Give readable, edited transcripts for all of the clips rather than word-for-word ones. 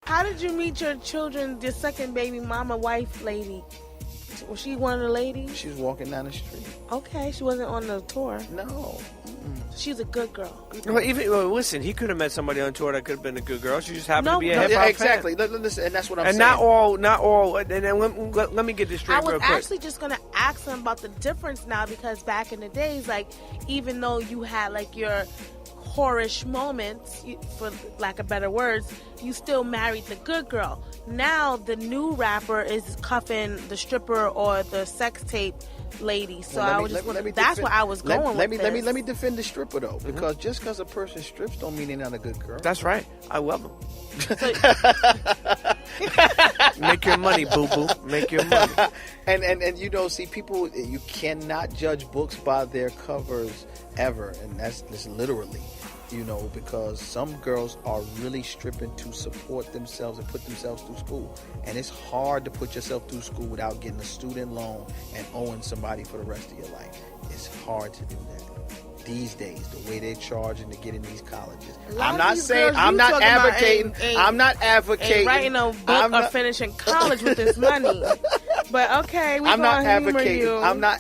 How did you meet your children, your second baby mama, wife, lady? Was she one of the ladies? She was walking down the street. Okay, she wasn't on the tour. No. She's a good girl. Well, listen, he could have met somebody on tour that could have been a good girl. She just happened to be a hip hop Yeah, exactly. fan. Listen, and that's what I'm And saying. not all. And then let me get this straight I real was quick. actually just gonna ask them about the difference now, because back in the days, like, even though you had like your whorish moments, for lack of better words, you still married the good girl. Now the new rapper is cuffing the stripper or the sex tape lady. So that's where I was going with this. Let me defend the stripper though, because just because a person strips don't mean they're not a good girl. That's right. I love them. Make your money, boo boo. Make your money. And you know, see, people, you cannot judge books by their covers ever, and that's literally. You know, because some girls are really stripping to support themselves and put themselves through school. And it's hard to put yourself through school without getting a student loan and owing somebody for the rest of your life. It's hard to do that these days, the way they're charging to get in these colleges. I'm not saying, I'm not advocating, I'm not advocating. Writing a book or finishing college with this money. But okay, I'm not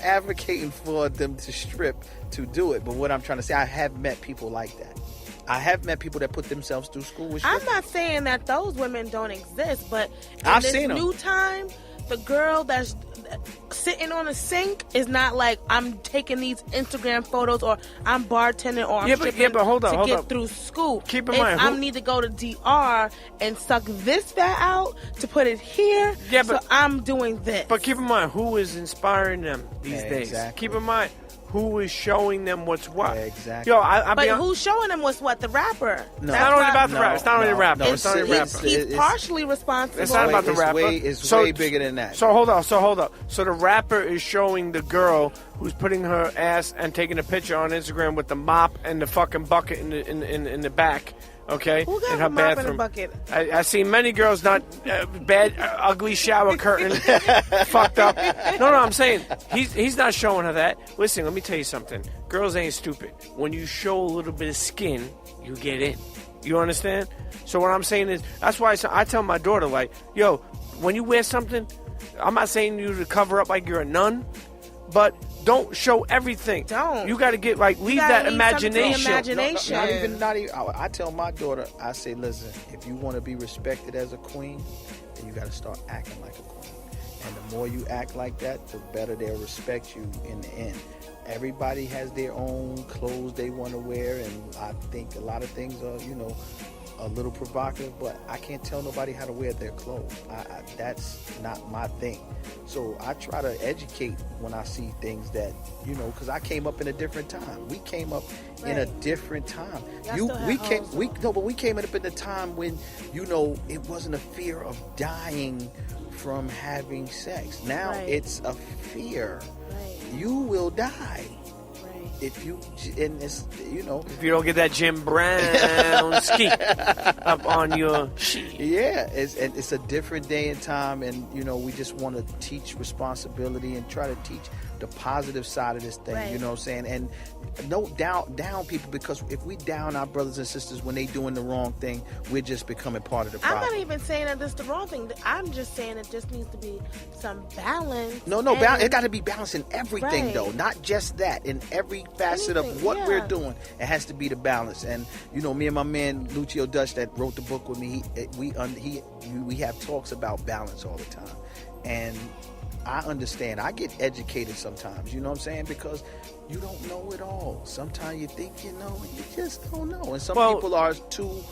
advocating for them to strip to do it. But what I'm trying to say, I have met people like that. I have met people that put themselves through school with stripping. I'm not saying that those women don't exist, but I've this seen them. new time, the girl that's sitting on a sink is not like, I'm taking these Instagram photos or I'm bartending or I'm stripping to get through school. Keep in mind, I need to go to DR and suck this fat out to put it here. So I'm doing this. But keep in mind, who is inspiring them these days? Exactly. Keep in mind, who is showing them what's what? Exactly. Yo, but who's showing them what's what? The rapper. No. It's not only about the rapper. It's not only the rapper. It's not the rapper. He's partially responsible. It's not about the rapper. It's way bigger than that. So hold up. So the rapper is showing the girl who's putting her ass and taking a picture on Instagram with the mop and the fucking bucket in the back. Okay, who got in her a mop bathroom. and a bucket? I see many girls not bad, ugly shower curtain, fucked up. No, I'm saying he's not showing her that. Listen, let me tell you something. Girls ain't stupid. When you show a little bit of skin, you get in. You understand? So what I'm saying is, that's why I tell my daughter, like, yo, when you wear something, I'm not saying you to cover up like you're a nun, but don't show everything. Don't. You got to get leave that imagination. Not even. I tell my daughter, I say, listen, if you want to be respected as a queen, then you got to start acting like a queen. And the more you act like that, the better they'll respect you in the end. Everybody has their own clothes they want to wear, and I think a lot of things are, a little provocative, but I can't tell nobody how to wear their clothes. That's not my thing. So I try to educate when I see things that, because I came up in a different time. We came up in a different time. We came up in a time when, it wasn't a fear of dying from having sex. Now it's a fear. You will die. If you don't get that Jim Brown ski up on your sheet. Yeah, it's a different day and time, and we just want to teach responsibility and try to teach the positive side of this thing. You know what I'm saying? And no down people, because if we down our brothers and sisters when they doing the wrong thing, we're just becoming part of the problem. I'm not even saying that this is the wrong thing. I'm just saying it just needs to be some balance. No, it got to be balanced in everything, though, not just that. In every facet of what we're doing, it has to be the balance. And me and my man Lucio Dutch that wrote the book with me, we have talks about balance all the time, and I understand. I get educated sometimes, you know what I'm saying? Because you don't know it all. Sometimes you think you know, and you just don't know. And some people are too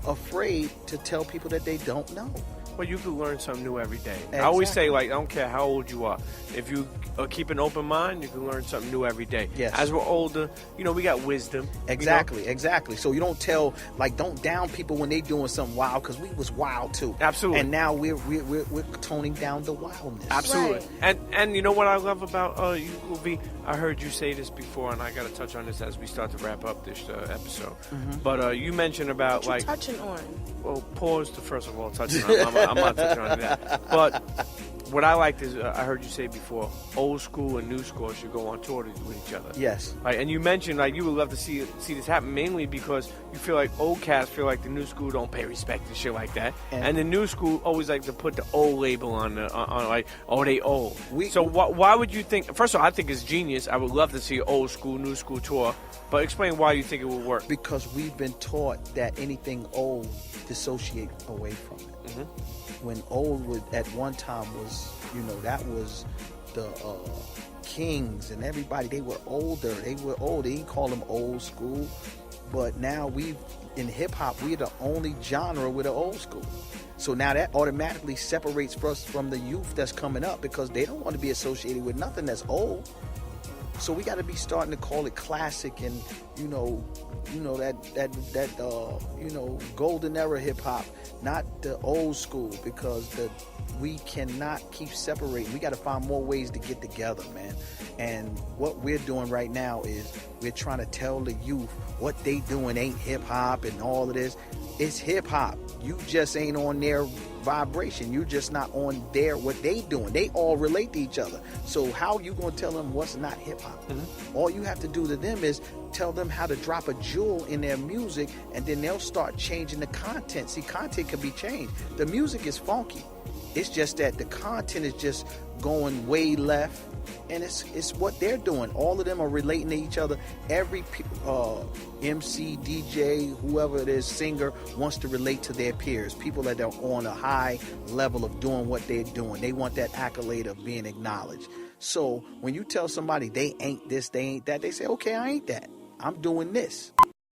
afraid to tell people that they don't know. Well, you can learn something new every day. Exactly. I always say, I don't care how old you are. If you keep an open mind, you can learn something new every day. Yes. As we're older, we got wisdom. Exactly. So you don't don't down people when they doing something wild, because we was wild too. Absolutely. And now we're toning down the wildness. Absolutely. Right. And you know what I love about you, Uvi? I heard you say this before, and I got to touch on this as we start to wrap up this episode. Mm-hmm. But you mentioned about what you touching on. Well, pause to first of all touching on. I'm not touching on that. But what I liked is I heard you say before, old school and new school should go on tour with each other. Yes. Right, and you mentioned like you would love to see this happen mainly because you feel like old cats feel like the new school don't pay respect and shit like that, and the new school always like to put the old label on like, oh, they old. So why would you think? First of all, I think it's genius. I would love to see an old school, new school tour, but explain why you think it would work. Because we've been taught that anything old dissociate away from it. When old would at one time was, that was the kings and everybody. They were older. They were old. They didn't call them old school. But now in hip hop, we're the only genre with an old school. So now that automatically separates us from the youth that's coming up because they don't want to be associated with nothing that's old. So we got to be starting to call it classic and that golden era hip hop, not the old school, because we cannot keep separating. We got to find more ways to get together, man. And what we're doing right now is we're trying to tell the youth what they doing ain't hip hop and all of this. It's hip hop. You just ain't on their vibration. You're just not on what they doing. They all relate to each other. So how you gonna tell them what's not hip hop? All you have to do to them is tell them how to drop a jewel in their music, and then they'll start changing the content. See, content can be changed. The music is funky. It's just that the content is just going way left, and it's what they're doing. All of them are relating to each other. Every MC, DJ, whoever it is, singer wants to relate to their peers. People that are on a high level of doing what they're doing. They want that accolade of being acknowledged. So when you tell somebody they ain't this, they ain't that, they say, okay, I ain't that. I'm doing this.